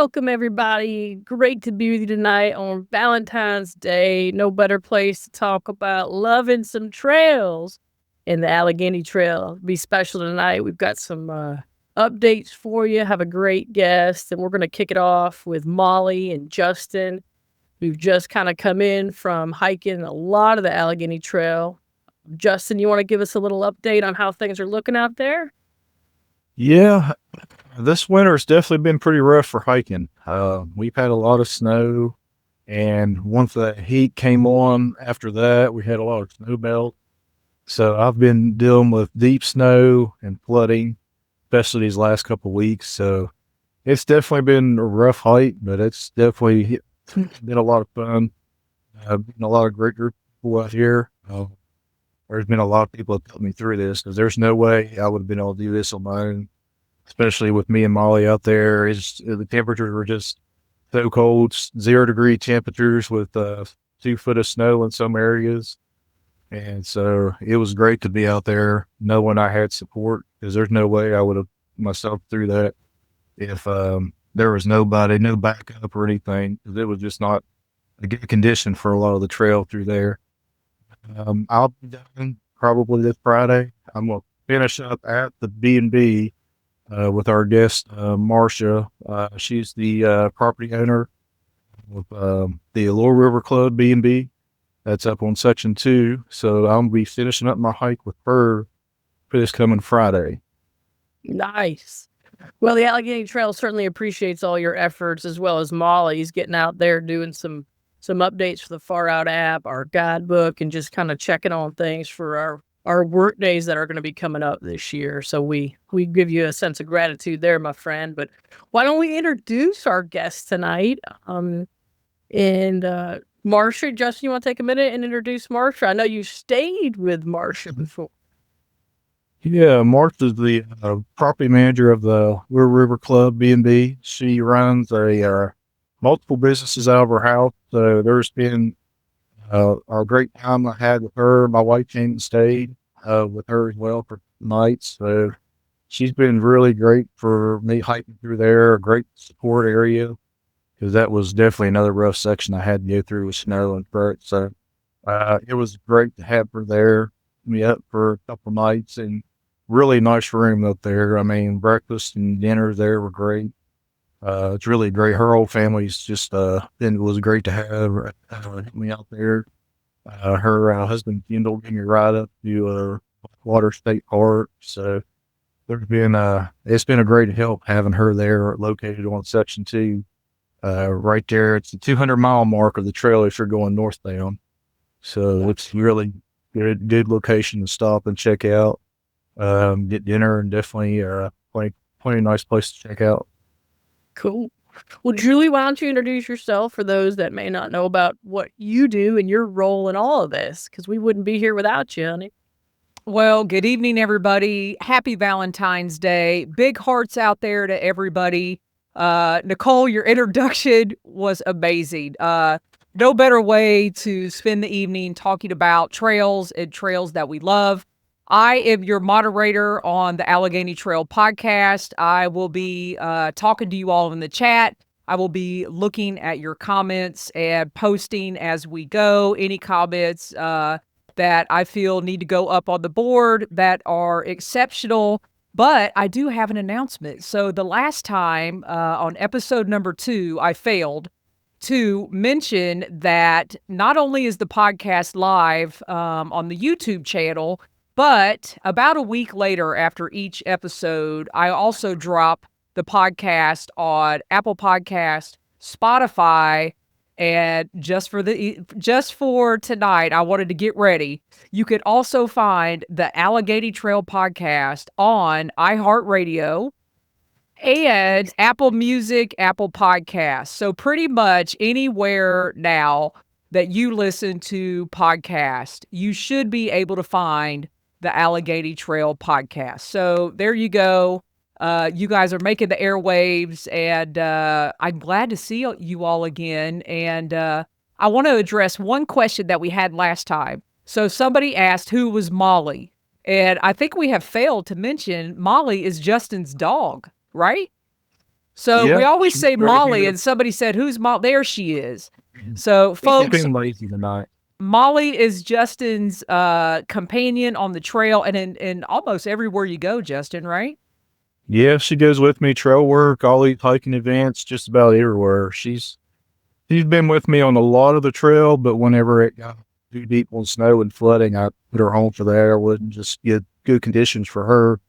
Welcome, everybody. Great to be with you tonight on Valentine's Day. No better place to talk about loving some trails in the Allegheny Trail. Be special tonight. We've got some updates for you. Have a great guest, and we're going to kick it off with Molly and Justin, who've just kind of come in from hiking a lot of the Allegheny Trail. Justin, you want to give us a little update on how things are looking out there? Yeah, this winter's definitely been pretty rough for hiking. We've had a lot of snow, and once the heat came on after that, we had a lot of snow melt. So I've been dealing with deep snow and flooding, especially these last couple of weeks. So it's definitely been a rough hike, but it's definitely been a lot of fun. Been a lot of great group of people out here. There's been a lot of people that helped me through this because there's no way I would have been able to do this on my own, especially with me and Molly out there. The temperatures were just so cold, 0-degree temperatures with 2 foot of snow in some areas. And so it was great to be out there knowing I had support because there's no way I would have myself through that if there was no backup or anything, because it was just not a good condition for a lot of the trail through there. I'll be done probably this Friday. I'm going to finish up at the BnB with our guest, Marsha. She's the property owner of the Laurel River Club BnB. That's up on Section 2. So I'll be finishing up my hike with her for this coming Friday. Nice. Well, the Allegheny Trail certainly appreciates all your efforts, as well as Molly's getting out there doing some updates for the Far Out app, our guidebook, and just kind of checking on things for our work days that are going to be coming up this year. So we give you a sense of gratitude there, my friend. But why don't we introduce our guest tonight? Marsha, Justin, you want to take a minute and introduce Marsha? I know you stayed with Marsha before. Yeah, Marsha's the property manager of the Laurel River Club B&B. She runs multiple businesses out of her house. So there's been a great time I had with her. My wife came and stayed with her as well for nights. So she's been really great for me hiking through there, a great support area, because that was definitely another rough section I had to go through with snow and dirt. So it was great to have her there, me up for a couple nights, and really nice room up there. I mean, breakfast and dinner there were great. It's really great. Her whole family's just, it was great to have me out there. Her husband, Kendall, gave me a ride up to Water State Park. So it's been a great help having her there located on Section 2, right there. It's the 200-mile mark of the trail if you're going northbound. So it's really good location to stop and check out, get dinner, and definitely plenty nice place to check out. Cool. Well, Julie, why don't you introduce yourself for those that may not know about what you do and your role in all of this, because we wouldn't be here without you, honey. Well, good evening, everybody. Happy Valentine's Day. Big hearts out there to everybody. Nicole, your introduction was amazing. No better way to spend the evening talking about trails and trails that we love. I am your moderator on the Allegheny Trail Podcast. I will be talking to you all in the chat. I will be looking at your comments and posting as we go. Any comments that I feel need to go up on the board that are exceptional. But I do have an announcement. So the last time on episode number 2, I failed to mention that not only is the podcast live on the YouTube channel, but about a week later after each episode, I also drop the podcast on Apple Podcast, Spotify, and just for tonight, I wanted to get ready. You could also find the Allegheny Trail Podcast on iHeartRadio and Apple Music, Apple Podcasts. So pretty much anywhere now that you listen to podcasts, you should be able to find the Allegheny Trail Podcast. So there you go. You guys are making the airwaves, and I'm glad to see you all again. And I want to address one question that we had last time. So somebody asked who was Molly, and I think we have failed to mention Molly is Justin's dog, right? So we Yeah, always she's say right Molly, here. and somebody said, "Who's Molly?" There she is. So, She's folks, been lazy tonight. Molly is Justin's companion on the trail, and in almost everywhere you go, Justin. Right? Yeah, she goes with me trail work, all these hiking events, just about everywhere. She's been with me on a lot of the trail, but whenever it got too deep on snow and flooding, I put her home for that. I wouldn't just get good conditions for her.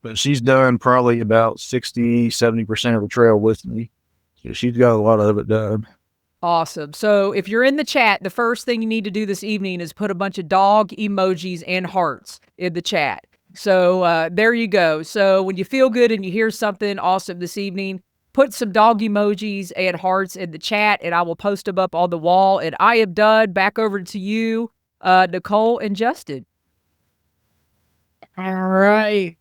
But she's done probably about 60, 70% of the trail with me. So she's got a lot of it done. Awesome. So if you're in the chat, the first thing you need to do this evening is put a bunch of dog emojis and hearts in the chat. So there you go. So when you feel good and you hear something awesome this evening, put some dog emojis and hearts in the chat, and I will post them up on the wall. And I am done. Back over to you, Nicole and Justin. All right.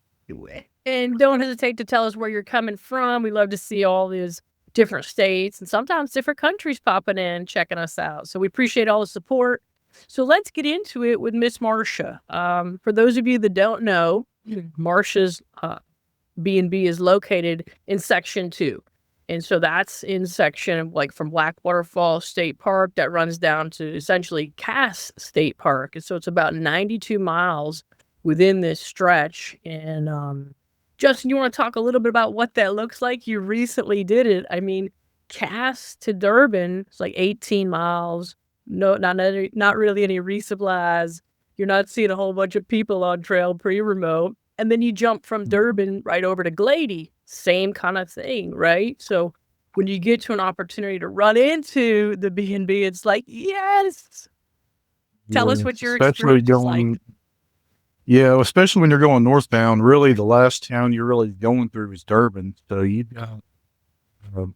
And don't hesitate to tell us where you're coming from. We love to see all these different states and sometimes different countries popping in, checking us out. So we appreciate all the support. So let's get into it with Miss Marsha. For those of you that don't know, Marsha's B&B is located in Section 2. And so that's in section like from Blackwater Falls State Park that runs down to essentially Cass State Park. And so it's about 92 miles within this stretch. And Justin, you want to talk a little bit about what that looks like? You recently did it. I mean, Cass to Durban, it's like 18 miles. No, not really any resupplies. You're not seeing a whole bunch of people on trail, pretty remote. And then you jump from Durban right over to Glady, same kind of thing, right? So when you get to an opportunity to run into the B&B, it's like, yes. Tell us what your Especially experience is like. going, yeah, especially when you're going northbound. Really, the last town you're really going through is Durban. So you've got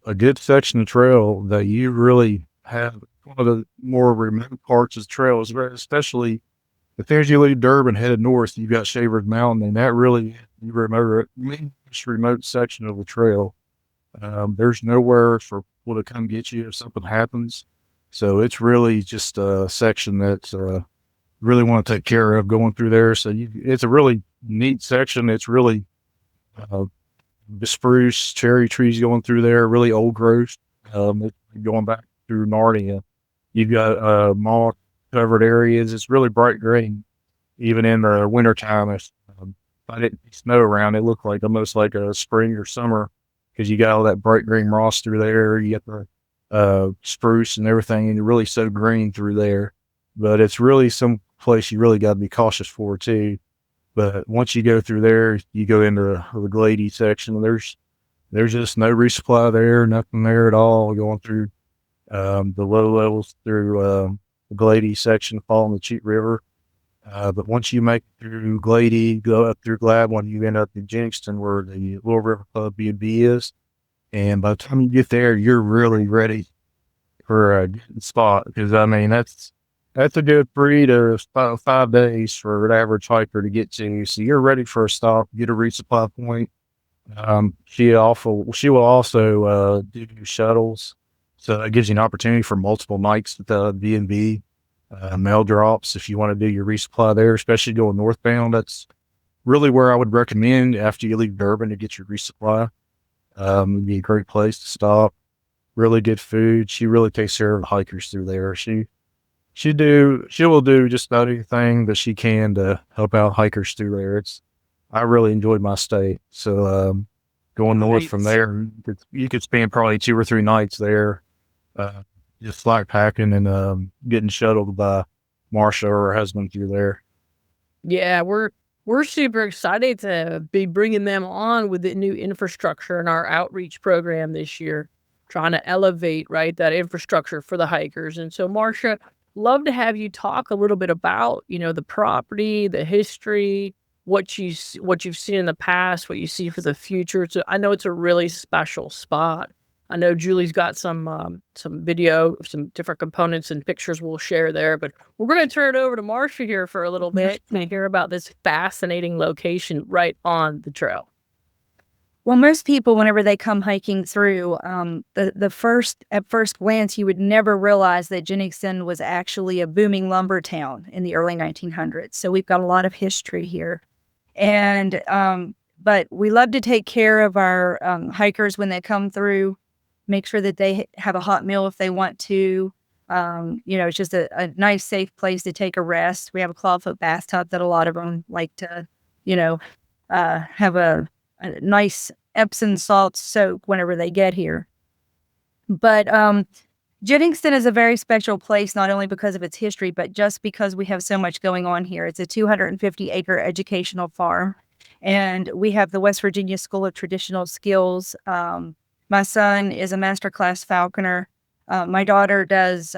a good section of trail that you really have. One of the more remote parts of the trail is especially as soon as you leave Durban headed north, you've got Shavers Mountain, and that really you remember most remote section of the trail. There's nowhere for people to come get you if something happens. So it's really just a section that really want to take care of going through there. So it's a really neat section. It's really the spruce, cherry trees going through there, really old growth. Going back through Narnia, you've got moss covered areas. It's really bright green, even in the wintertime. If I didn't see snow around, it looked like almost like a spring or summer because you got all that bright green moss through there. You get the spruce and everything, and you're really so green through there. But it's really some place you really got to be cautious for too. But once you go through there, you go into the Glady section. There's just no resupply there, nothing there at all. Going through the low levels through the Glady section, following the Cheat River. But once you make it through Glady, go up through Gladwin, you end up in Jenningston where the Little River Club BnB is. And by the time you get there, you're really ready for a good spot. Because, I mean, that's a good 3 to 5 days for an average hiker to get to. So you're ready for a stop, get a resupply point. She will also do shuttles. So it gives you an opportunity for multiple nights at the BnB. Mail drops if you want to do your resupply there, especially going northbound. That's really where I would recommend after you leave Durban to get your resupply. It'd be a great place to stop. Really good food. She really takes care of the hikers through there. She will do just about anything that she can to help out hikers through there. I really enjoyed my stay. So going north from there, you could spend probably 2 or 3 nights there. Just slack packing and getting shuttled by Marsha or her husband through there. Yeah, we're super excited to be bringing them on with the new infrastructure in our outreach program this year, trying to elevate, right, that infrastructure for the hikers. And so, Marsha, love to have you talk a little bit about, the property, the history, what you've seen in the past, what you see for the future. So I know it's a really special spot. I know Julie's got some video, some different components and pictures we'll share there, but we're going to turn it over to Marsha here for a little bit and hear about this fascinating location right on the trail. Well, most people, whenever they come hiking through, at first glance, you would never realize that Jenningston was actually a booming lumber town in the early 1900s. So we've got a lot of history here. And But we love to take care of our hikers when they come through, make sure that they have a hot meal if they want to. It's just a nice, safe place to take a rest. We have a clawfoot bathtub that a lot of them like to, have a nice Epsom salt soak whenever they get here. But Jenningston is a very special place, not only because of its history, but just because we have so much going on here. It's a 250-acre educational farm, and we have the West Virginia School of Traditional Skills. My son is a masterclass falconer. My daughter does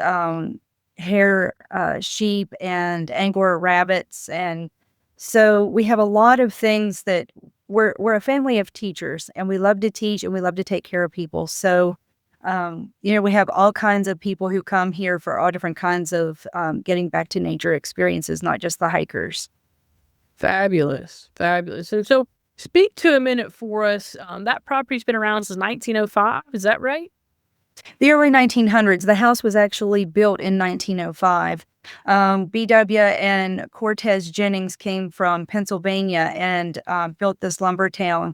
hair sheep and angora rabbits. And so we have a lot of things that we're a family of teachers, and we love to teach and we love to take care of people. So we have all kinds of people who come here for all different kinds of getting back to nature experiences, not just the hikers. Fabulous. And so speak to a minute for us. That property's been around since 1905. Is that right? The early 1900s. The house was actually built in 1905. BW and Cortez Jennings came from Pennsylvania and built this lumber town.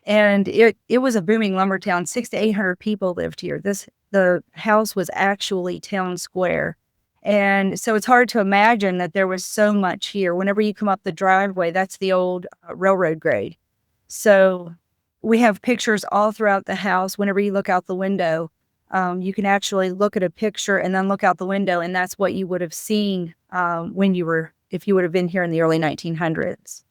And it was a booming lumber town. 600 to 800 people lived here. The house was actually town square. And so it's hard to imagine that there was so much here. Whenever you come up the driveway, that's the old railroad grade. So we have pictures all throughout the house. Whenever you look out the window, you can actually look at a picture and then look out the window, and that's what you would have seen if you would have been here in the early 1900s.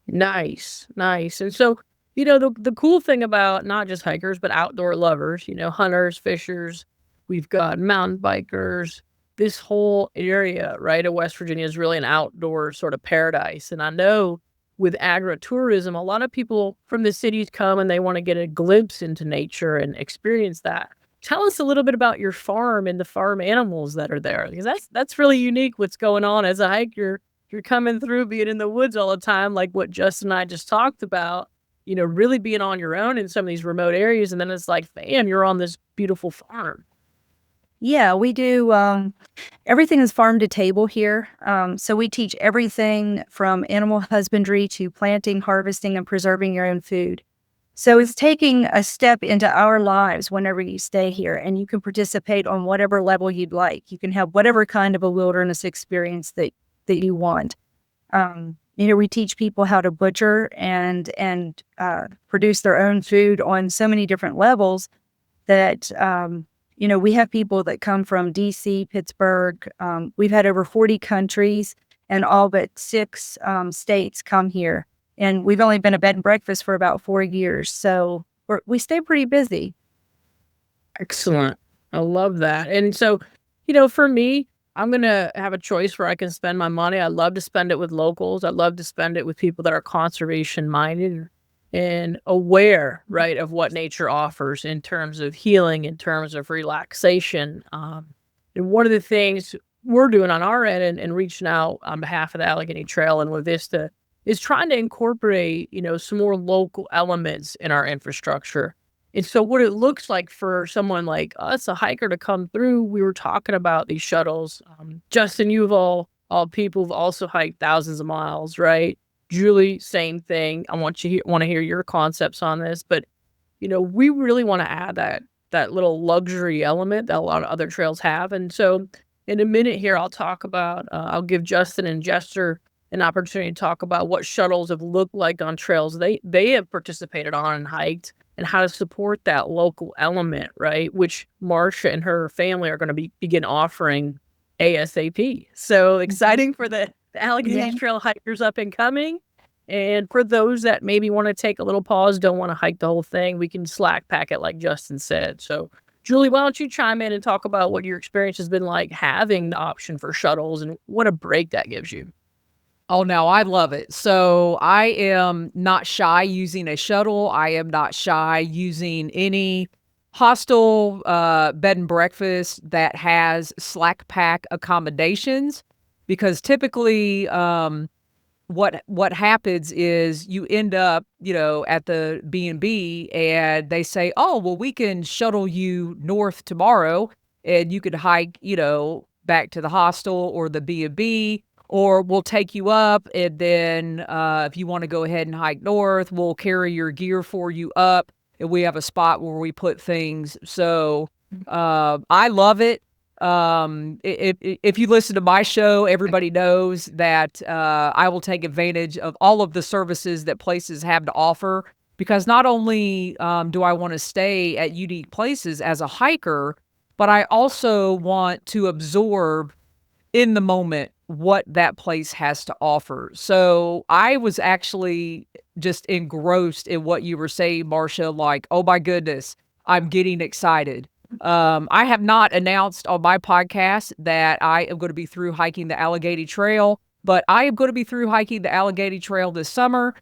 Nice. And so, the cool thing about not just hikers, but outdoor lovers, hunters, fishers, we've got mountain bikers, this whole area, right, of West Virginia is really an outdoor sort of paradise. And I know with agritourism, a lot of people from the cities come and they want to get a glimpse into nature and experience that. Tell us a little bit about your farm and the farm animals that are there, because that's really unique what's going on as a hiker. You're coming through being in the woods all the time, like what Justin and I just talked about, really being on your own in some of these remote areas. And then it's like, bam, you're on this beautiful farm. Yeah, we do. Everything is farm to table here. So we teach everything from animal husbandry to planting, harvesting, and preserving your own food. So it's taking a step into our lives whenever you stay here, and you can participate on whatever level you'd like. You can have whatever kind of a wilderness experience that you want. We teach people how to butcher and produce their own food on so many different levels that, we have people that come from DC, Pittsburgh. We've had over 40 countries and all but 6 states come here. And we've only been a bed and breakfast for about 4 years. So we stay pretty busy. Excellent. I love that. And so, for me, I'm going to have a choice where I can spend my money. I love to spend it with locals. I love to spend it with people that are conservation minded and aware, right, of what nature offers in terms of healing, in terms of relaxation. And one of the things we're doing on our end and reaching out on behalf of the Allegheny Trail and La Vista is trying to incorporate, some more local elements in our infrastructure. And so what it looks like for someone like us, a hiker, to come through, we were talking about these shuttles. Justin, you've all people who've also hiked thousands of miles, right? Julie, same thing. I want to hear your concepts on this, but we really want to add that little luxury element that a lot of other trails have. And so in a minute here, I'll talk about. I'll give Justin and Jester an opportunity to talk about what shuttles have looked like on trails they have participated on and hiked, and how to support that local element, right? Which Marsha and her family are going to begin offering ASAP. So exciting for the Allegheny Trail hikers up and coming. And for those that maybe want to take a little pause, don't want to hike the whole thing, we can slack pack it like Justin said. So Julie, why don't you chime in and talk about what your experience has been like having the option for shuttles and what a break that gives you? Oh, no, I love it. So I am not shy using a shuttle. I am not shy using any hostel bed and breakfast that has slack pack accommodations, because typically what happens is you end up, at the BnB and they say, oh, well, we can shuttle you north tomorrow and you could hike, back to the hostel or the BnB. or we'll take you up, and then if you want to go ahead and hike north, we'll carry your gear for you up, and we have a spot where we put things. So I love it. If you listen to my show, everybody knows that I will take advantage of all of the services that places have to offer, because not only do I want to stay at unique places as a hiker, but I also want to absorb in the moment what that place has to offer. So I was actually just engrossed in what you were saying, Marsha, like, oh my goodness, I'm getting excited. I have not announced on my podcast that I am going to be through hiking the Allegheny Trail, but I am going to be through hiking the Allegheny Trail this summer,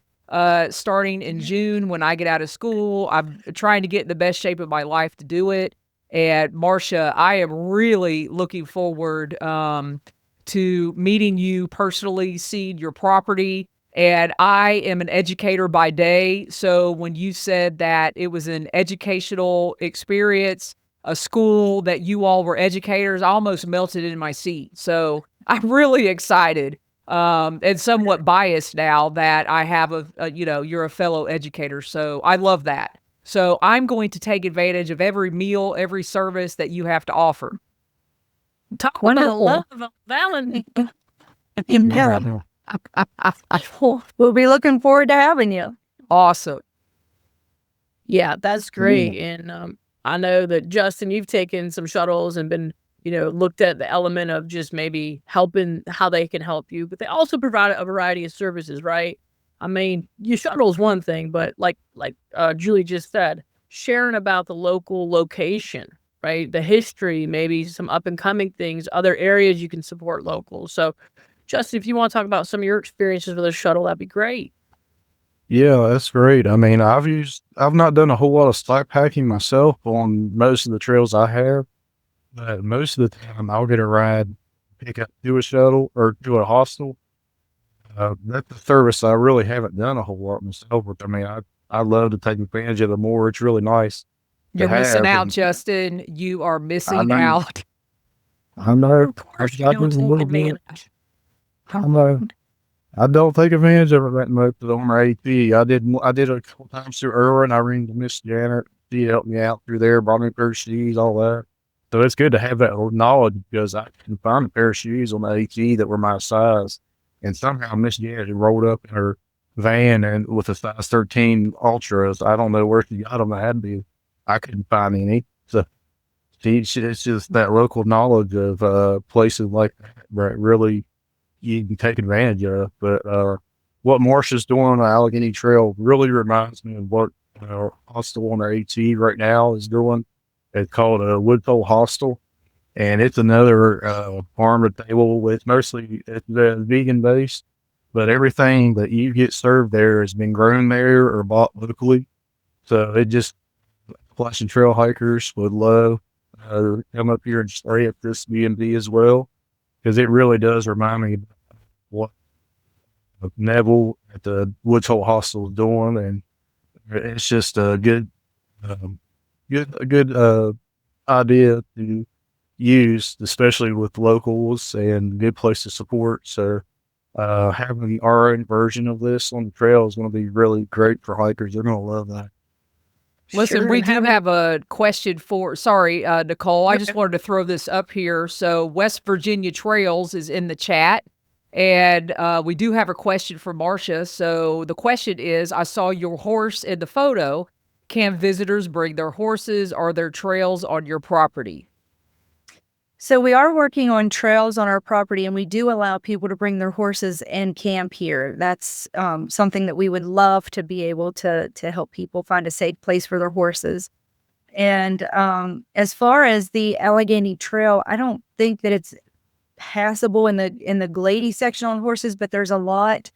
starting in June when I get out of school. I'm trying to get in the best shape of my life to do it. And Marsha, I am really looking forward to meeting you personally, seeing your property. And I am an educator by day. So when you said that it was an educational experience, a school that you all were educators, I almost melted in my seat. So I'm really excited and somewhat biased now that I have you're a fellow educator. So I love that. So I'm going to take advantage of every meal, every service that you have to offer. Talk about love of Valentine. Yeah. We'll be looking forward to having you. Awesome. Yeah, that's great. And I know that, Justin, you've taken some shuttles and been, looked at the element of just maybe helping, how they can help you. But they also provide a variety of services, right? I mean, your shuttle is one thing, but like Julie just said, sharing about the local location, right? The history, maybe some up and coming things, other areas you can support locals. So, Justin, if you want to talk about some of your experiences with a shuttle, that'd be great. Yeah, that's great. I mean, I've not done a whole lot of slack packing myself on most of the trails I have, but most of the time I'll get a ride, pick up to a shuttle or to a hostel. That's a service I really haven't done a whole lot myself with. I mean, I love to take advantage of it more. It's really nice. You're missing out, And Justin. You are I missing know, out. I know. Of course, you don't take advantage. I know. I don't take advantage of it that much on my AT. I did a couple times through Irwin. And I ringed Miss Janet. She helped me out through there, brought me a pair of shoes, all that. So it's good to have that knowledge, because I couldn't find a pair of shoes on the AT that were my size. And somehow Miss Janet rolled up in her van and with a size 13 Ultras. I don't know where she got them. I couldn't find any. So it's just that local knowledge of places like that, right, really you can take advantage of. But what Marsha's doing on the Allegheny Trail really reminds me of what our hostel on our AT right now is doing. It's called a Woodpole Hostel, and it's another farm to table. It's vegan based, but everything that you get served there has been grown there or bought locally. So it just Appalachian trail hikers would love come up here and stay at this BnB as well, because it really does remind me of what Neville at the Woods Hole Hostel is doing, and it's just a good idea to use, especially with locals, and good place to support. So having our own version of this on the trail is going to be really great for hikers. They're going to love that. Listen, Sure, we and do having- have a question sorry, Nicole, I just wanted to throw this up here. So West Virginia Trails is in the chat, and we do have a question for Marsha. So the question is, I saw your horse in the photo. Can visitors bring their horses? Are there trails on your property? So we are working on trails on our property, and we do allow people to bring their horses and camp here. That's something that we would love to be able to help people find a safe place for their horses. And as far as the Allegheny Trail, I don't think that it's passable in the Glady section on horses, but there's a lot,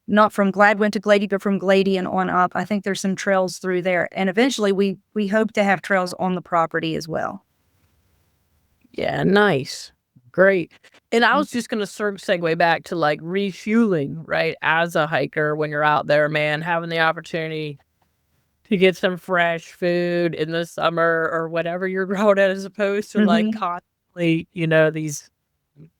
not from Gladwin to Glady, but from Glady and on up. I think there's some trails through there, and eventually we hope to have trails on the property as well. Yeah, nice. Great. And I was just going to segue back to like refueling, right? As a hiker, when you're out there, man, having the opportunity to get some fresh food in the summer or whatever you're growing at, as opposed to like constantly, these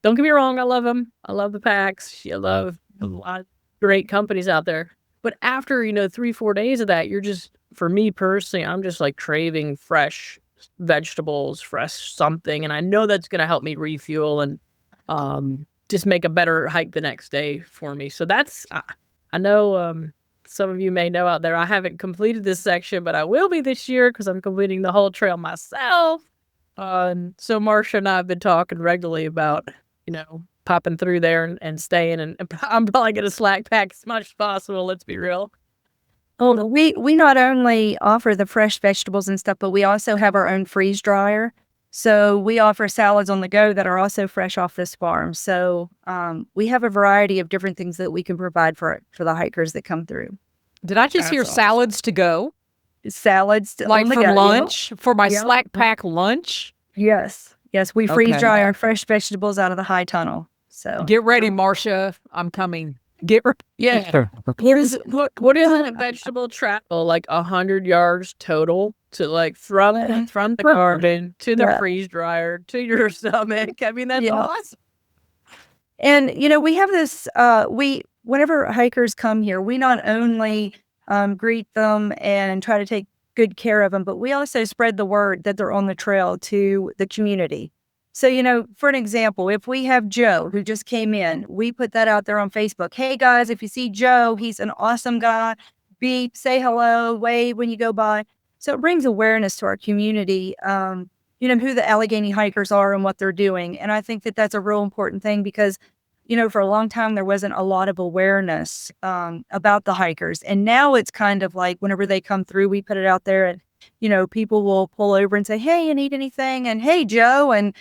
Don't get me wrong, I love them. I love the packs. I love a lot of great companies out there. But after, 3-4 days of that, you're just, for me personally, I'm just like craving fresh vegetables, fresh something. And I know that's going to help me refuel and just make a better hike the next day for me. So that's, I know some of you may know out there, I haven't completed this section, but I will be this year because I'm completing the whole trail myself. So Marsha and I have been talking regularly about, popping through there and staying, and I'm probably going to slack pack as much as possible. Let's be real. Oh, we not only offer the fresh vegetables and stuff, but we also have our own freeze dryer. So we offer salads on the go that are also fresh off this farm. So we have a variety of different things that we can provide for the hikers that come through. Did I just hear awesome. salads to go? Salads Like on the for go. lunch? For my Yep. slack pack lunch? Yes. We freeze Okay. dry our fresh vegetables out of the high tunnel. So Get ready, Marsha. I'm coming. Get ready. Yeah. What is that vegetable travel? Like 100 yards total to like from the garden to the Yeah. freeze dryer to your stomach. I mean, that's Yeah. awesome. And, we have this, whenever hikers come here, we not only greet them and try to take good care of them, but we also spread the word that they're on the trail to the community. So, for an example, if we have Joe who just came in, we put that out there on Facebook. Hey guys, if you see Joe, he's an awesome guy. Beep, say hello, wave when you go by. So it brings awareness to our community, who the Allegheny hikers are and what they're doing. And I think that that's a real important thing because, for a long time, there wasn't a lot of awareness about the hikers. And now it's kind of like whenever they come through, we put it out there and, people will pull over and say, hey, you need anything? And hey, Joe. And,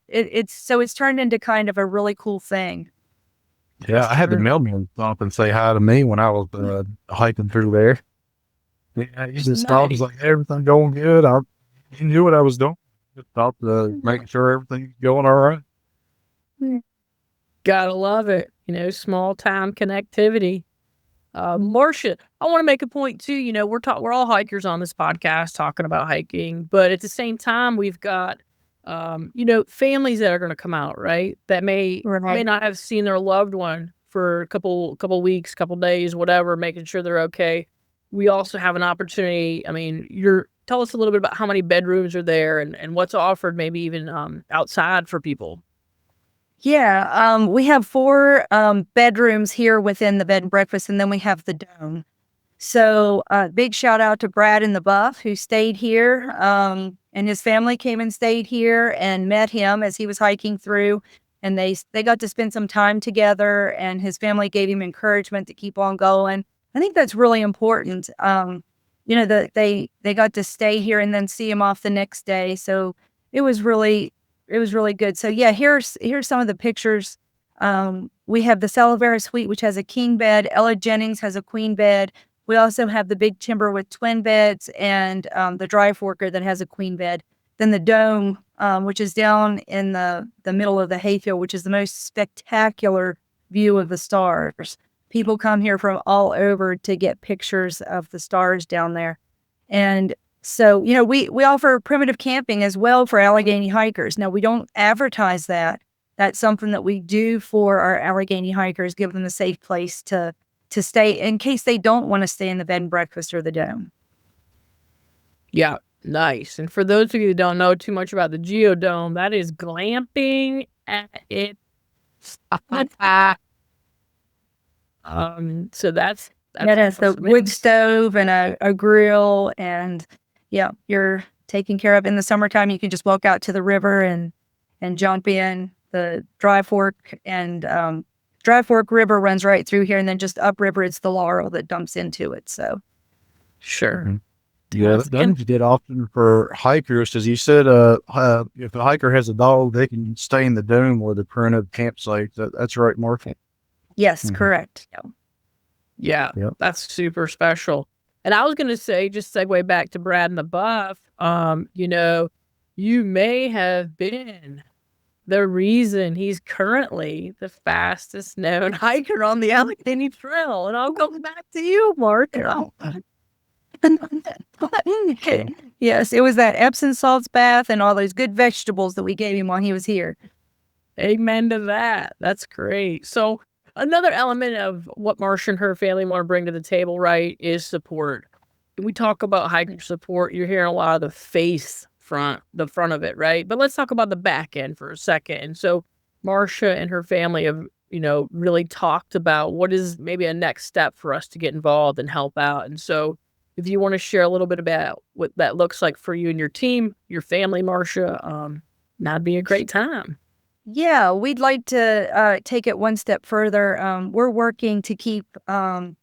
it's turned into kind of a really cool thing. Yeah, I had the mailman stop and say hi to me when I was hiking through there. Yeah, he just stopped. Was like, everything going good. He knew what I was doing. Just stopped making sure everything's going all right. Gotta love it. Small town connectivity. Marsha, I want to make a point too. We're all hikers on this podcast talking about hiking, but at the same time, we've got, families that are going to come out, right? That may not have seen their loved one for a couple weeks, couple days, whatever, making sure they're okay. We also have an opportunity. I mean, tell us a little bit about how many bedrooms are there and what's offered, maybe even outside for people. Yeah, we have 4 bedrooms here within the bed and breakfast, and then we have the dome. So big shout out to Brad in the Buff who stayed here, and his family came and stayed here and met him as he was hiking through, and they got to spend some time together, and his family gave him encouragement to keep on going. I think that's really important. That they got to stay here and then see him off the next day. So it was really good. So yeah, here's some of the pictures. We have the Salavera Suite, which has a king bed. Ella Jennings has a queen bed. We also have the Big Timber with twin beds and the Dry Forker that has a queen bed. Then the Dome, which is down in the middle of the hayfield, which is the most spectacular view of the stars. People come here from all over to get pictures of the stars down there. And so, we offer primitive camping as well for Allegheny hikers. Now, we don't advertise that. That's something that we do for our Allegheny hikers, give them a safe place to stay in case they don't want to stay in the bed and breakfast or the dome. Yeah, nice. And for those of you who don't know too much about the Geodome, that is glamping at its so that's It has the wood stove and a grill, and yeah, you're taken care of. In the summertime, you can just walk out to the river and jump in. The Dry Fork and Dry Fork River runs right through here, and then just upriver, it's the Laurel that dumps into it. So, sure. Mm-hmm. Yeah, that's good often for hikers, as you said. If a hiker has a dog, they can stay in the dome or the primitive campsite. That's right, Mark. Yes, correct. Yeah, that's super special. And I was going to say, just segue back to Brad and the Buff, you may have been the reason he's currently the fastest known hiker on the Allegheny Trail. And I'll go back to you, Mark. Yes, it was that Epsom salts bath and all those good vegetables that we gave him while he was here. Amen to that. That's great. So another element of what Marsha and her family want to bring to the table, right, is support. When we talk about hiker support, you're hearing a lot of the the front of it, right? But let's talk about the back end for a second. And so Marsha and her family have, really talked about what is maybe a next step for us to get involved and help out. And so if you want to share a little bit about what that looks like for you and your team, your family, Marsha, that'd be a great time. Yeah, we'd like to take it one step further. We're working to keep the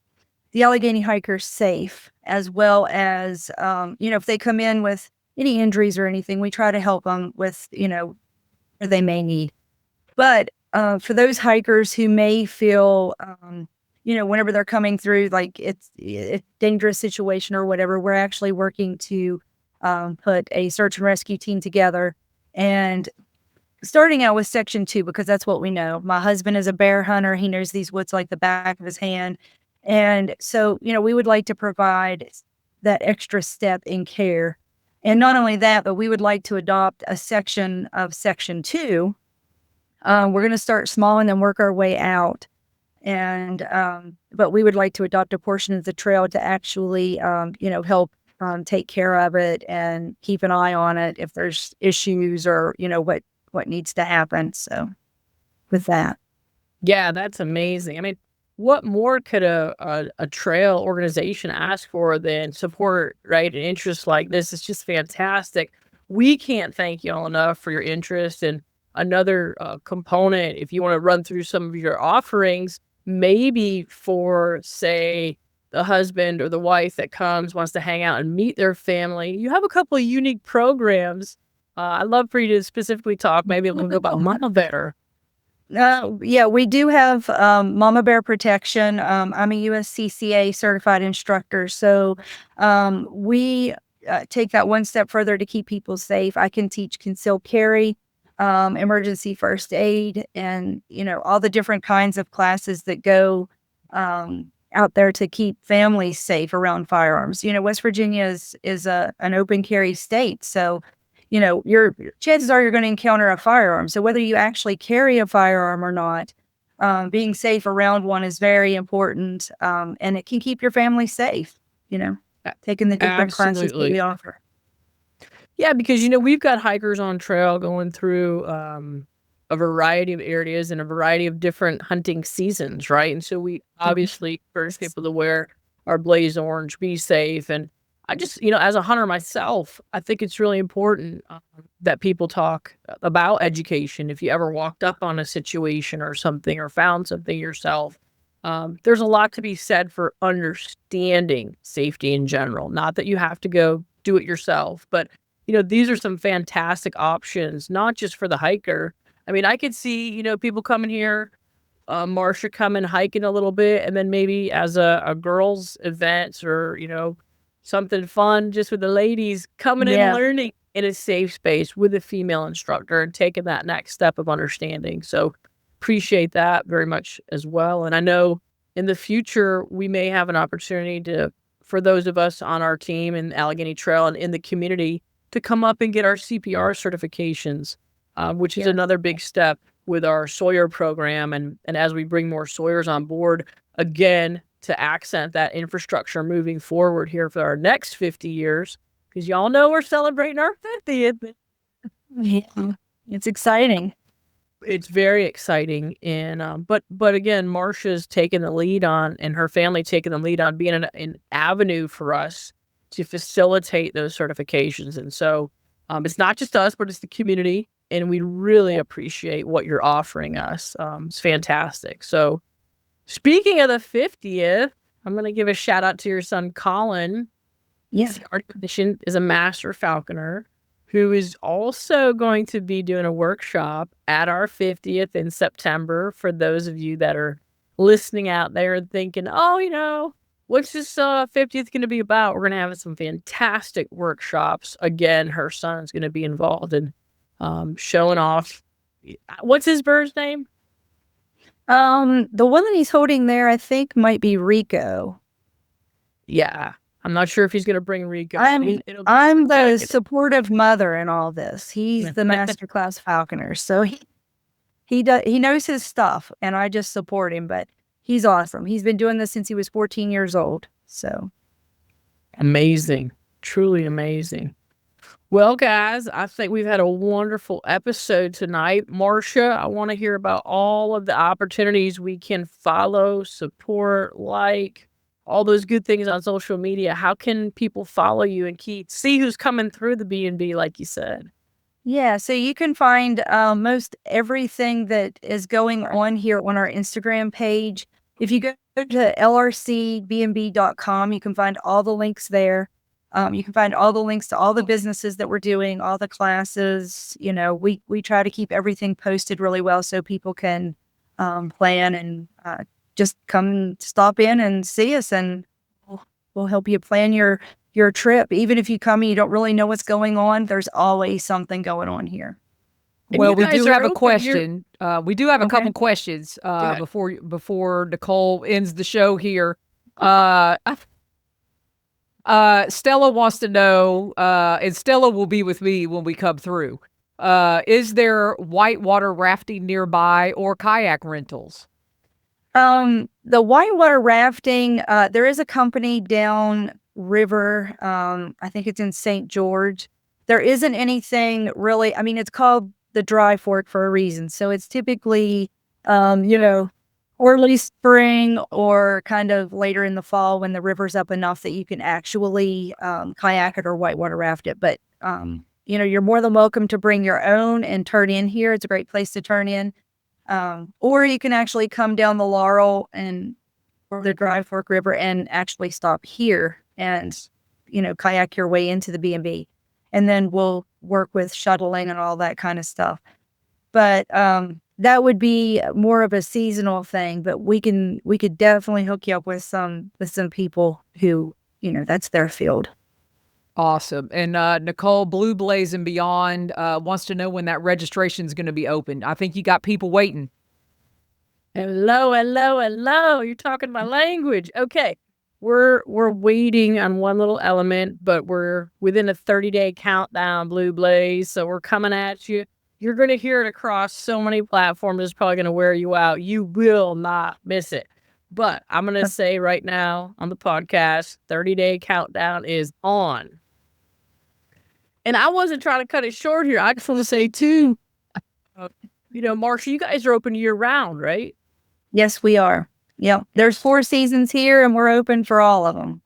Allegheny hikers safe, as well as, if they come in with any injuries or anything, we try to help them with, where they may need. But for those hikers who may feel, whenever they're coming through, like it's a dangerous situation or whatever, we're actually working to put a search and rescue team together. And starting out with Section 2, because that's what we know. My husband is a bear hunter. He knows these woods like the back of his hand. And so, we would like to provide that extra step in care. And not only that, but we would like to adopt a section of Section 2. We're going to start small and then work our way out. And, but we would like to adopt a portion of the trail to actually, help take care of it and keep an eye on it if there's issues or, what needs to happen. So with that. Yeah, that's amazing. I mean, what more could a trail organization ask for than support, right? An interest like this is just fantastic. We can't thank y'all enough for your interest. And another component, if you want to run through some of your offerings, maybe for, say, the husband or the wife that wants to hang out and meet their family, you have a couple of unique programs. I'd love for you to specifically talk maybe a little bit about Moderator. Yeah, we do have Mama Bear Protection. I'm a USCCA certified instructor, so we take that one step further to keep people safe. I can teach concealed carry, emergency first aid, and all the different kinds of classes that go out there to keep families safe around firearms. West Virginia is an open carry state, so your chances are you're going to encounter a firearm. So whether you actually carry a firearm or not, being safe around one is very important. And it can keep your family safe, taking the different classes that we offer. Yeah, because, we've got hikers on trail going through a variety of areas and a variety of different hunting seasons, right? And so we obviously urge people to wear our blaze orange, be safe. And I just, as a hunter myself, I think it's really important that people talk about education. If you ever walked up on a situation or something or found something yourself, there's a lot to be said for understanding safety in general. Not that you have to go do it yourself, but, these are some fantastic options, not just for the hiker. I mean, I could see, people coming here, Marsha coming hiking a little bit, and then maybe as a girls' event or, something fun just with the ladies coming in and learning in a safe space with a female instructor and taking that next step of understanding. So appreciate that very much as well. And I know in the future, we may have an opportunity for those of us on our team in Allegheny Trail and in the community to come up and get our CPR certifications, which is another big step with our Sawyer program. And as we bring more Sawyers on board, again, to accent that infrastructure moving forward here for our next 50 years, because y'all know we're celebrating our 50th. Yeah, it's exciting. It's very exciting. And, but again, Marsha's taken the lead on, and her family taking the lead on being an avenue for us to facilitate those certifications. And so it's not just us, but it's the community. And we really appreciate what you're offering us. It's fantastic. So speaking of the 50th, I'm going to give a shout out to your son, Colin. Yes. Our technician is a master falconer who is also going to be doing a workshop at our 50th in September. For those of you that are listening out there and thinking, what's this 50th going to be about? We're going to have some fantastic workshops. Again, her son's going to be involved in showing off. What's his bird's name? The one that he's holding there, I think, might be Rico. Yeah. I'm not sure if he's going to bring Rico. I'm the supportive mother in all this. He's the masterclass falconer. So he knows his stuff, and I just support him. But he's awesome. He's been doing this since he was 14 years old. So amazing, truly amazing. Well, guys, I think we've had a wonderful episode tonight. Marsha, I want to hear about all of the opportunities we can follow, support, like, all those good things on social media. How can people follow you and see who's coming through the B&B, like you said? yeah, so you can find most everything that is going on here on our Instagram page. If you go to lrcbnb.com, you can find all the links there. You can find all the links to all the businesses that we're doing, all the classes. You know, we try to keep everything posted really well so people can plan and just come stop in and see us, and we'll help you plan your trip. Even if you come and you don't really know what's going on, there's always something going on here. Well, we do have a question. We do have a couple questions ahead. before Nicole ends the show here. Stella wants to know, and Stella will be with me when we come through. Is there whitewater rafting nearby or kayak rentals? The whitewater rafting, there is a company down river. I think it's in St. George. There isn't anything really. I mean, it's called the Dry Fork for a reason. So it's typically, early spring or kind of later in the fall when the river's up enough that you can actually kayak it or whitewater raft it. But, you're more than welcome to bring your own and turn in here. It's a great place to turn in. Or you can actually come down the Laurel and the Dry Fork River and actually stop here and, kayak your way into the B&B. And then we'll work with shuttling and all that kind of stuff. But that would be more of a seasonal thing. But we could definitely hook you up with some people who, that's their field. Awesome. And Nicole, Blue Blaze and Beyond wants to know when that registration is going to be open. I think you got people waiting. Hello. You're talking my language. Okay. We're waiting on one little element, but we're within a 30-day countdown, Blue Blaze. So we're coming at you. You're going to hear it across so many platforms. It's probably going to wear you out. You will not miss it. But I'm going to say right now on the podcast, 30-day countdown is on. And I wasn't trying to cut it short here. I just want to say, too, Marsha, you guys are open year round, right? Yes, we are. Yep. There's 4 seasons here, and we're open for all of them.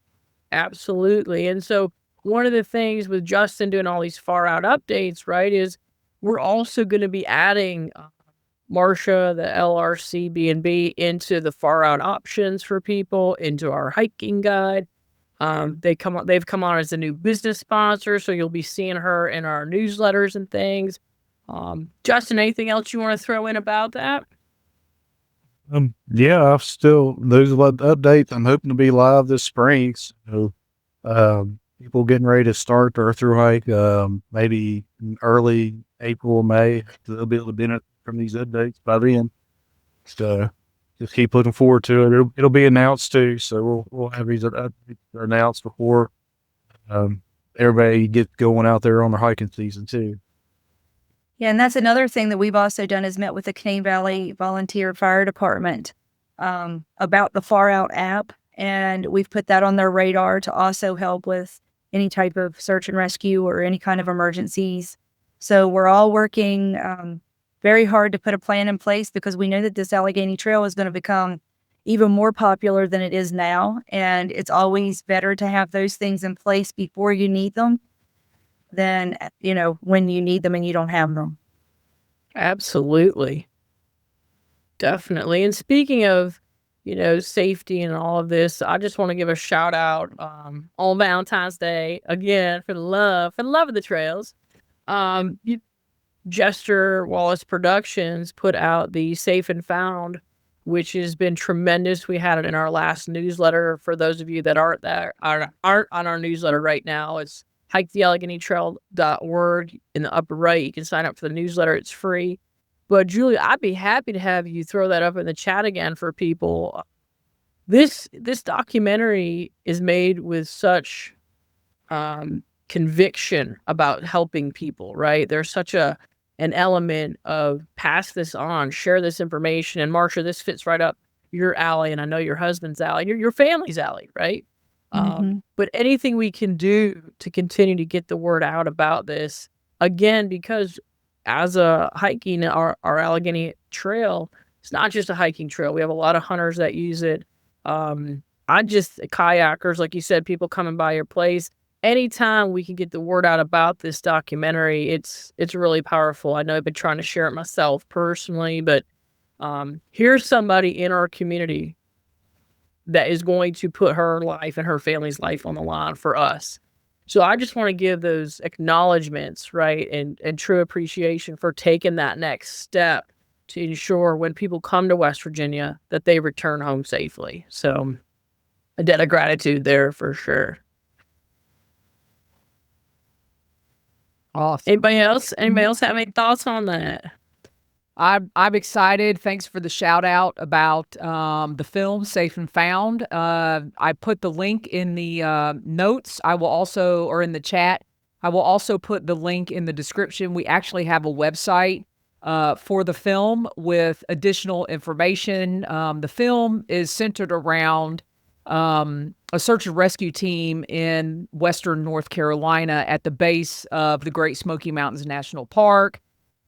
Absolutely. And so one of the things with Justin doing all these far out updates, right, is we're also going to be adding Marsha, the LRC B&B, into the far out options for people, into our hiking guide. They've come on as a new business sponsor, so you'll be seeing her in our newsletters and things. Justin, anything else you want to throw in about that? Yeah, those updates. I'm hoping to be live this spring. So, people getting ready to start their thru hike, maybe early April, May. So they'll be able to benefit from these updates by then. So just keep looking forward to it. It'll be announced too. So we'll have these updates announced before everybody gets going out there on their hiking season too. Yeah, and that's another thing that we've also done is met with the Canaan Valley Volunteer Fire Department about the Far Out app. And we've put that on their radar to also help with any type of search and rescue or any kind of emergencies. So we're all working very hard to put a plan in place because we know that this Allegheny Trail is going to become even more popular than it is now. And it's always better to have those things in place before you need them than, when you need them and you don't have them. Absolutely. Definitely. And speaking of, safety and all of this, I just want to give a shout out on Valentine's Day again for the love of the trails. Jester Wallace Productions put out the Safe and Found, which has been tremendous. We had it in our last newsletter. For those of you that aren't on our newsletter right now, it's hikethealleghenytrail.org. In the upper right, you can sign up for the newsletter. It's free. But Julia, I'd be happy to have you throw that up in the chat again for people. This documentary is made with such conviction about helping people, right? There's such a an element of pass this on, share this information. And Marsha, this fits right up your alley, and I know your husband's alley, your family's alley, right? But anything we can do to continue to get the word out about this, again, because as a hiking, our Allegheny Trail, it's not just a hiking trail. We have a lot of hunters that use it. Kayakers, like you said, people coming by your place. Anytime we can get the word out about this documentary, it's really powerful. I know I've been trying to share it myself personally, but here's somebody in our community that is going to put her life and her family's life on the line for us. So I just want to give those acknowledgments, right, and true appreciation for taking that next step to ensure when people come to West Virginia that they return home safely. So a debt of gratitude there for sure. Awesome. Anybody else have any thoughts on that? I'm excited. Thanks for the shout out about the film Safe and Found. I put the link in the notes. I will also, or in the chat, I will also put the link in the description. We actually have a website for the film with additional information. The film is centered around a search and rescue team in western North Carolina at the base of the Great Smoky Mountains National Park.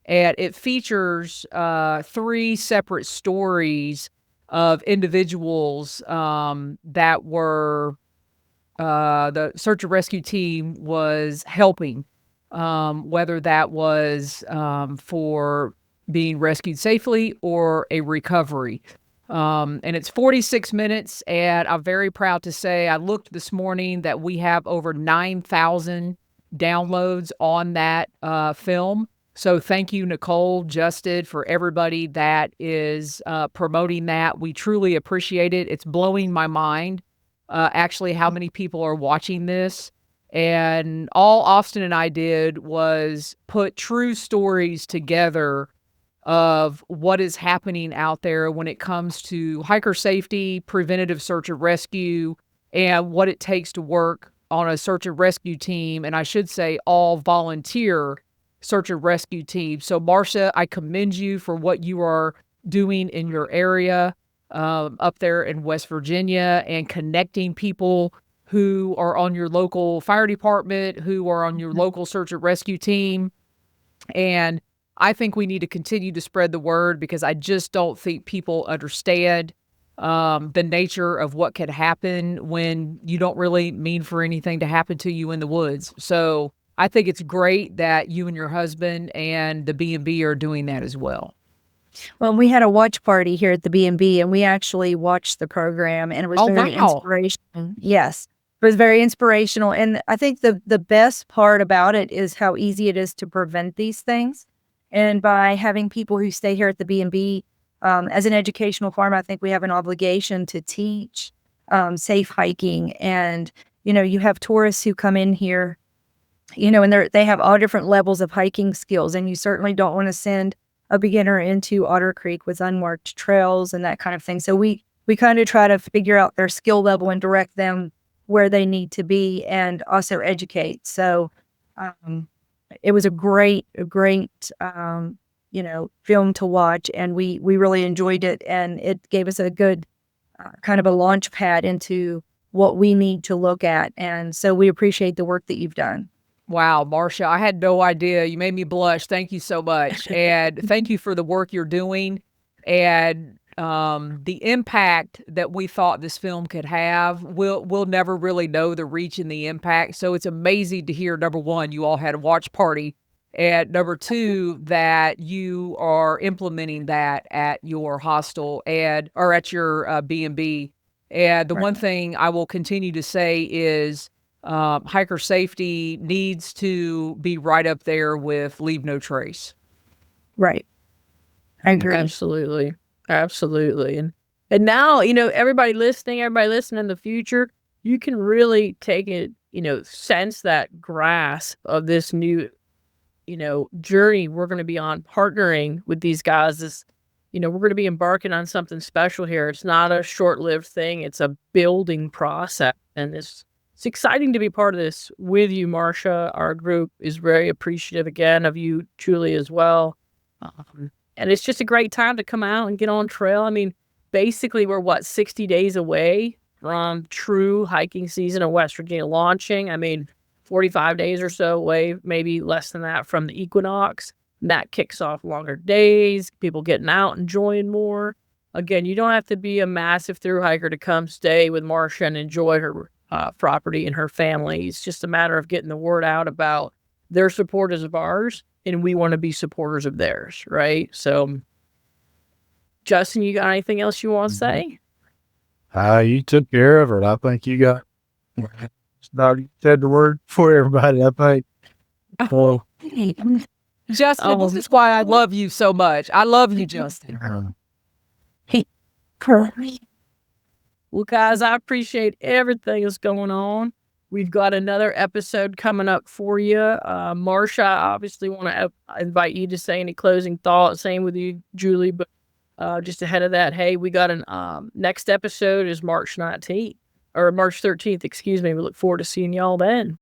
And it features 3 separate stories of individuals that were the search and rescue team was helping, whether that was for being rescued safely or a recovery. And it's 46 minutes, and I'm very proud to say I looked this morning that we have over 9,000 downloads on that film. So thank you, Nicole, Justin, for everybody that is promoting that. We truly appreciate it. It's blowing my mind, actually, how many people are watching this. And all Austin and I did was put true stories together of what is happening out there when it comes to hiker safety, preventative search and rescue, and what it takes to work on a search and rescue team. And I should say all volunteer search and rescue team. So Marsha, I commend you for what you are doing in your area up there in West Virginia and connecting people who are on your local fire department, who are on your local search and rescue team. And I think we need to continue to spread the word because I just don't think people understand the nature of what could happen when you don't really mean for anything to happen to you in the woods. So I think it's great that you and your husband and the BnB are doing that as well. Well, we had a watch party here at the BnB, and we actually watched the program, and it was very inspirational. Yes, it was very inspirational. And I think the best part about it is how easy it is to prevent these things. And by having people who stay here at the BnB, as an educational farm, I think we have an obligation to teach safe hiking. And, you have tourists who come in here, and they have all different levels of hiking skills. And you certainly don't want to send a beginner into Otter Creek with unmarked trails and that kind of thing. So we kind of try to figure out their skill level and direct them where they need to be and also educate. So it was a great film to watch, and we really enjoyed it, and it gave us a good kind of a launch pad into what we need to look at. And so we appreciate the work that you've done. Wow, Marsha, I had no idea. You made me blush. Thank you so much. And thank you for the work you're doing and the impact that we thought this film could have. We'll never really know the reach and the impact. So it's amazing to hear, number one, you all had a watch party, and number two, that you are implementing that at your hostel or at your BnB. And the one thing I will continue to say is hiker safety needs to be right up there with leave no trace. Right. I agree. Absolutely. And now, everybody listening in the future, you can really take it, sense that grasp of this new, journey we're going to be on, partnering with these guys. We're going to be embarking on something special here. It's not a short-lived thing. It's a building process, and it's it's exciting to be part of this with you, Marsha. Our group is very appreciative again of you, Julie, as well. And it's just a great time to come out and get on trail. I mean, basically, we're 60 days away from true hiking season in West Virginia launching. I mean, 45 days or so away, maybe less than that from the equinox. And that kicks off longer days, people getting out, enjoying more. Again, you don't have to be a massive thru hiker to come stay with Marsha and enjoy her property and her family. It's just a matter of getting the word out about their supporters of ours, and we want to be supporters of theirs, right? So, Justin, you got anything else you want to say? You took care of it. I think you got. You said the word for everybody. I think. Well, Justin, this is why I love you so much. I love you, Justin. Well, guys, I appreciate everything that's going on. We've got another episode coming up for you. Marsha, I obviously want to invite you to say any closing thoughts. Same with you, Julie. But just ahead of that, hey, we got an next episode is March 19th or March 13th. Excuse me. We look forward to seeing y'all then.